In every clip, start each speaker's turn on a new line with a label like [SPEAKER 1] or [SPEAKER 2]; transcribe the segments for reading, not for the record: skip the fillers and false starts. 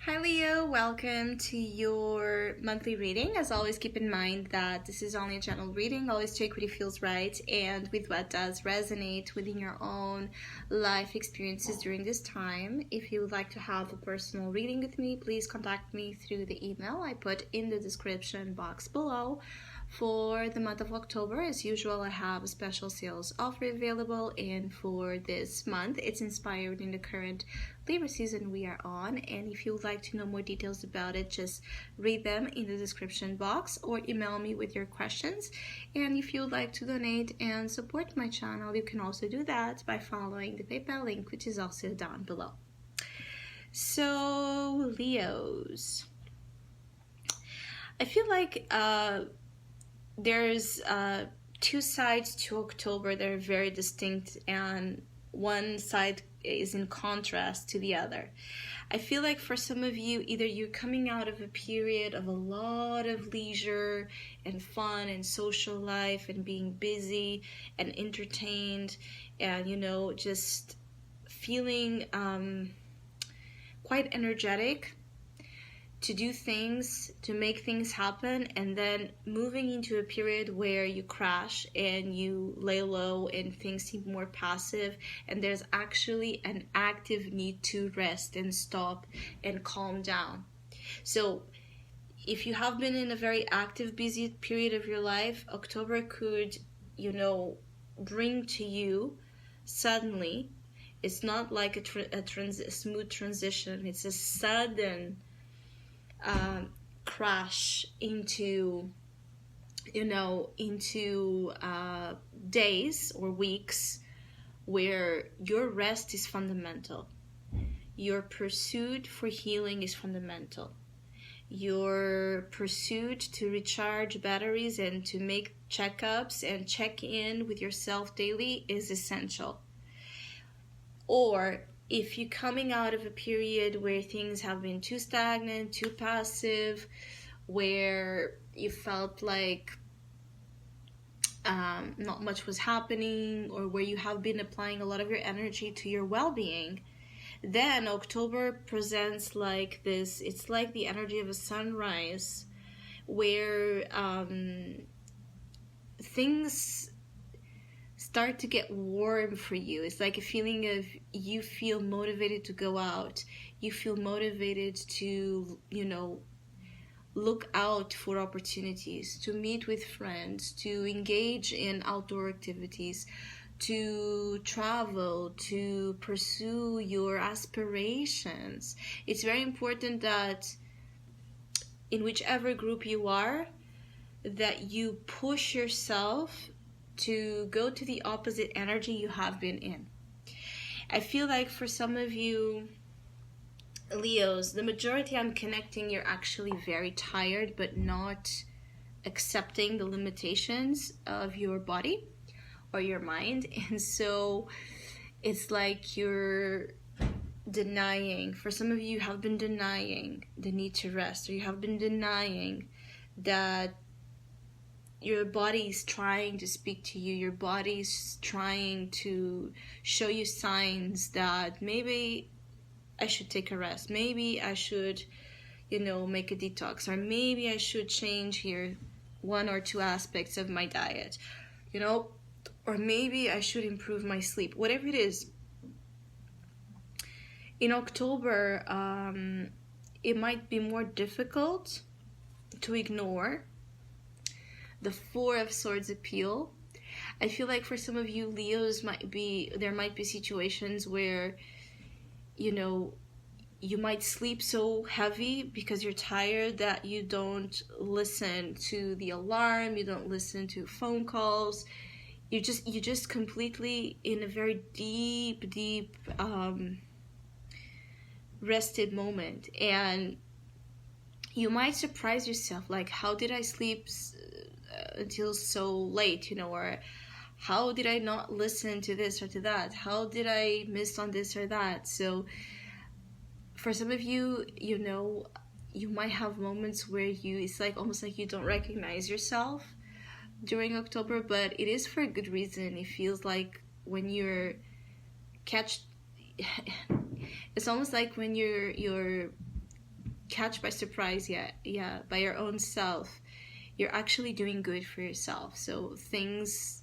[SPEAKER 1] Hi Leo, welcome to your monthly reading. As always, keep in mind that this is only a general reading. Always take what it feels right and with what does resonate within your own life experiences during this time. If you would like to have a personal reading with me, please contact me through the email I put in the description box below. For the month of October, as usual, I have a special sales offer available, and for this month, it's inspired in the current Libra season we are on. And if you would like to know more details about it, just read them in the description box or email me with your questions. And if you would like to donate and support my channel, you can also do that by following the PayPal link, which is also down below. So, Leos, I feel like there's two sides to October that are very distinct, and one side is in contrast to the other. I feel like for some of you, either you're coming out of a period of a lot of leisure and fun and social life and being busy and entertained and, just feeling quite energetic to do things, to make things happen, and then moving into a period where you crash and you lay low and things seem more passive, and there's actually an active need to rest and stop and calm down. So if you have been in a very active, busy period of your life, October could, bring to you suddenly. It's not like a smooth transition. It's a sudden crash into days or weeks where your rest is fundamental. Your pursuit for healing is fundamental. Your pursuit to recharge batteries and to make checkups and check in with yourself daily is essential. Or if you're coming out of a period where things have been too stagnant, too passive, where you felt like not much was happening, or where you have been applying a lot of your energy to your well-being, then October presents like this. It's like the energy of a sunrise where things start to get warm for you. It's like a feeling of you feel motivated to go out. You feel motivated to, look out for opportunities, to meet with friends, to engage in outdoor activities, to travel, to pursue your aspirations. It's very important that in whichever group you are, that you push yourself to go to the opposite energy you have been in. I feel like for some of you Leos, the majority I'm connecting, you're actually very tired but not accepting the limitations of your body or your mind, and so it's like you're denying. For some of you have been denying the need to rest, or you have been denying that your body is trying to speak to you. Your body is trying to show you signs that maybe I should take a rest. Maybe I should, make a detox. Or maybe I should change here one or two aspects of my diet. Or maybe I should improve my sleep. Whatever it is. In October, it might be more difficult to ignore the Four of Swords appeal. I feel like for some of you Leos, there might be situations where you might sleep so heavy because you're tired that you don't listen to the alarm, you don't listen to phone calls. You just completely in a very deep rested moment, and you might surprise yourself, like, how did I sleep until so late, or how did I not listen to this or to that? How did I miss on this or that? So for some of you, you might have moments where it's like almost like you don't recognize yourself during October, but it is for a good reason. It feels like when you're it's almost like when you're catch by surprise, yeah, by your own self, you're actually doing good for yourself. So there's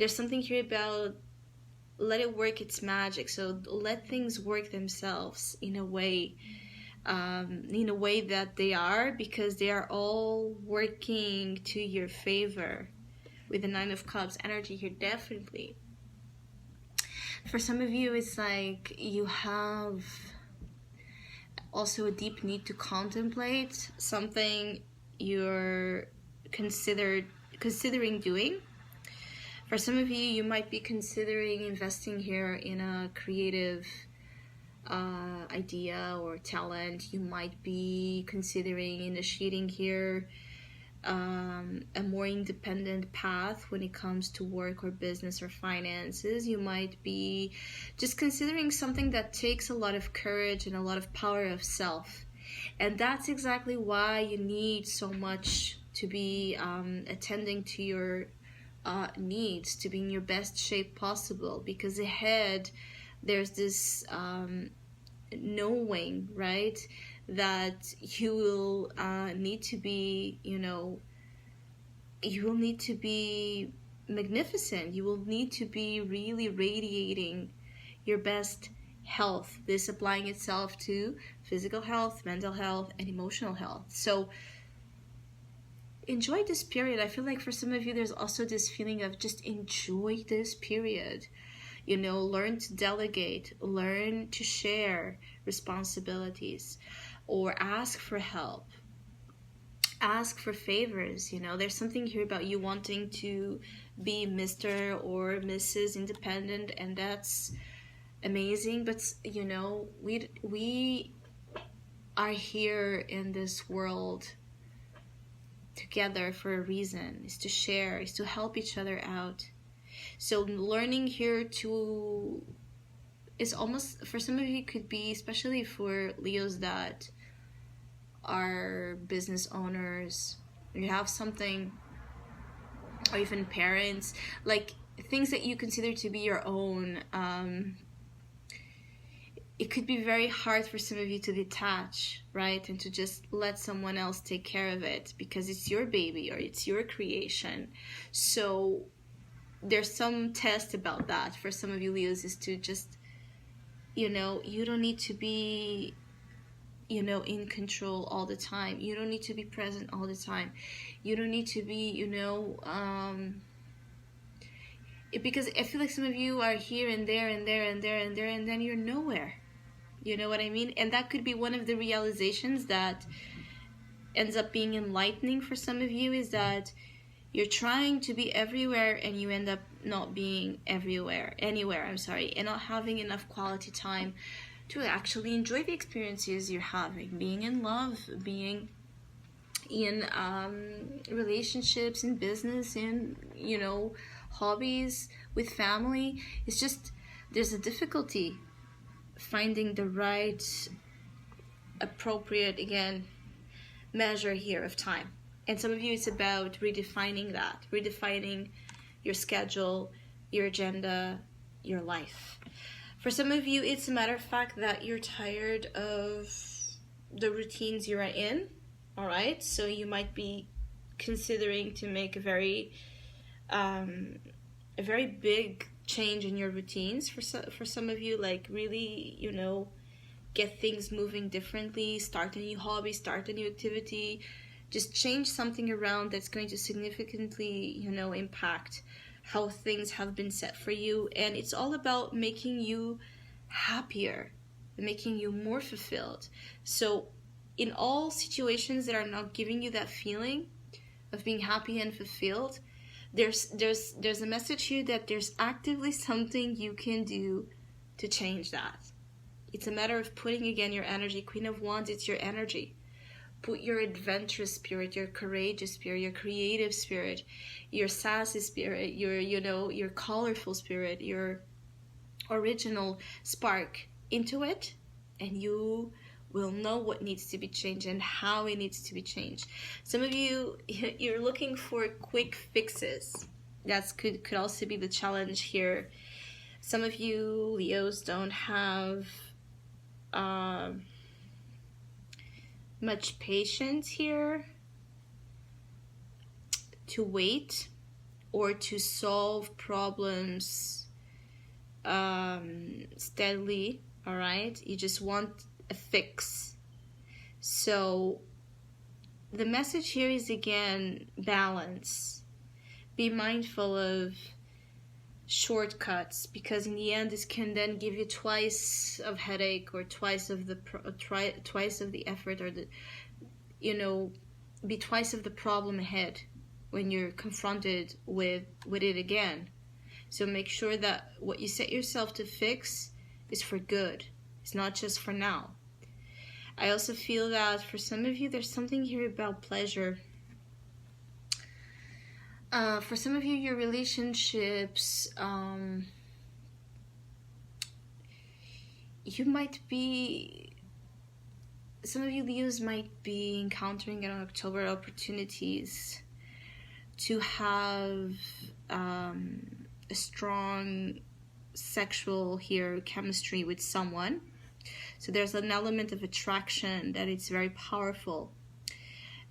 [SPEAKER 1] something here about let it work its magic. So let things work themselves in a way that they are, because they are all working to your favor. With the Nine of Cups energy here, definitely. For some of you, it's like you have also a deep need to contemplate something you're considering doing. For some of you, you might be considering investing here in a creative idea or talent. You might be considering initiating here a more independent path when it comes to work or business or finances. You might be just considering something that takes a lot of courage and a lot of power of self. And that's exactly why you need so much to be attending to your needs, to be in your best shape possible, because ahead there's this knowing, right, that you will need to be, you will need to be magnificent. You will need to be really radiating your best health. This applying itself to physical health, mental health, and emotional health. So enjoy this period. I feel like for some of you, there's also this feeling of just enjoy this period. Learn to delegate, learn to share responsibilities, or ask for help, ask for favors. There's something here about you wanting to be Mr. or Mrs. Independent, and that's amazing. But we are here in this world together for a reason. Is to share, is to help each other out. So learning here is almost, for some of you, could be, especially for Leos that are business owners, you have something, or even parents, like things that you consider to be your own. It could be very hard for some of you to detach, right? And to just let someone else take care of it because it's your baby or it's your creation. So there's some test about that for some of you Leos, is to just, you don't need to be, in control all the time. You don't need to be present all the time. You don't need to be, because I feel like some of you are here and there and there and there and there, and then you're nowhere. You know what I mean? And that could be one of the realizations that ends up being enlightening for some of you, is that you're trying to be everywhere and you end up not being anywhere, and not having enough quality time to actually enjoy the experiences you're having, being in love, being in relationships, in business, in, hobbies, with family. It's just, there's a difficulty finding the right, appropriate, again, measure here of time. And some of you, it's about redefining your schedule, your agenda, your life. For some of you, it's a matter of fact that you're tired of the routines you're in, all right? So you might be considering to make a very big change in your routines. For some of you, like really, get things moving differently, start a new hobby, start a new activity, just change something around that's going to significantly, impact how things have been set for you. And it's all about making you happier, making you more fulfilled. So in all situations that are not giving you that feeling of being happy and fulfilled, there's a message here that there's actively something you can do to change that. It's a matter of putting, again, your energy. Queen of Wands, it's your energy. Put your adventurous spirit, your courageous spirit, your creative spirit, your sassy spirit, your colorful spirit, your original spark into it, and you will know what needs to be changed and how it needs to be changed. Some of you, you're looking for quick fixes. That could also be the challenge here. Some of you Leos don't have much patience here to wait or to solve problems steadily, all right? You just want a fix. So the message here is, again, balance. Be mindful of shortcuts, because in the end this can then give you twice of headache, or twice of the effort, or the, you know, be twice of the problem ahead when you're confronted with it again. So make sure that what you set yourself to fix is for good. It's not just for now. I also feel that for some of you, there's something here about pleasure. For some of you, your relationships, some of you Leos might be encountering in October opportunities to have a strong sexual chemistry with someone. So there's an element of attraction that it's very powerful.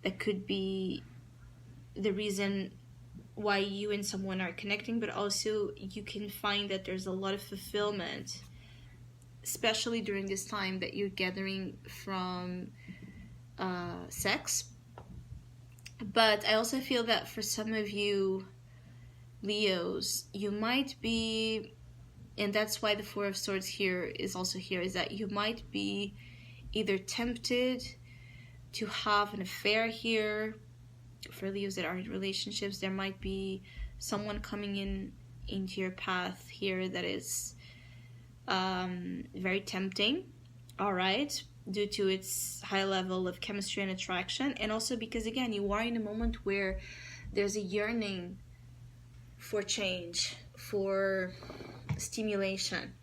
[SPEAKER 1] That could be the reason why you and someone are connecting, but also you can find that there's a lot of fulfillment, especially during this time that you're gathering from sex. But I also feel that for some of you Leos, you might be, and that's why the Four of Swords here is also here, is that you might be either tempted to have an affair here. For Leos that are in relationships, there might be someone coming into your path here that is very tempting, all right, due to its high level of chemistry and attraction, and also because, again, you are in a moment where there's a yearning for change, for stimulation.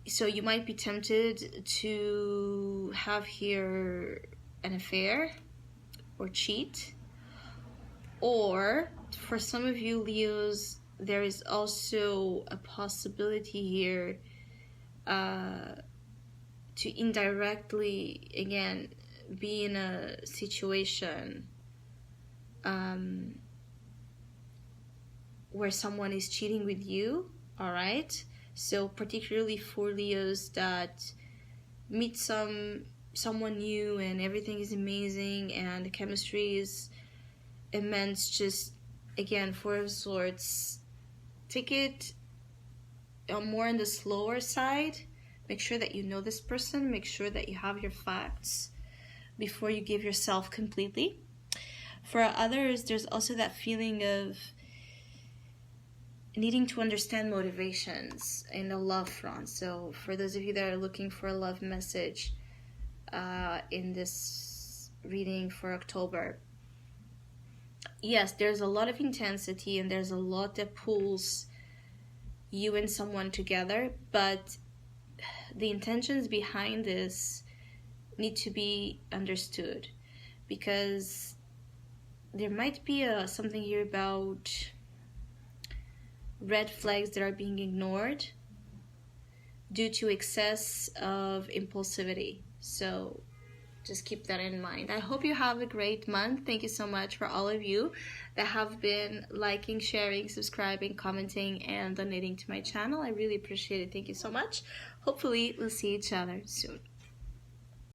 [SPEAKER 1] So you might be tempted to have here an affair or cheat. Or for some of you Leos, there is also a possibility here to indirectly, again, be in a situation where someone is cheating with you, all right? So particularly for Leos that meet someone new and everything is amazing and the chemistry is immense, just, again, Four of Swords, take it more on the slower side. Make sure that you know this person. Make sure that you have your facts before you give yourself completely. For others, there's also that feeling of needing to understand motivations in the love front. So for those of you that are looking for a love message in this reading for October, yes, there's a lot of intensity and there's a lot that pulls you and someone together, but the intentions behind this need to be understood, because there might be something here about red flags that are being ignored due to excess of impulsivity. So just keep that in mind. I hope you have a great month. Thank you so much for all of you that have been liking, sharing, subscribing, commenting, and donating to my channel. I really appreciate it. Thank you so much. Hopefully we'll see each other soon.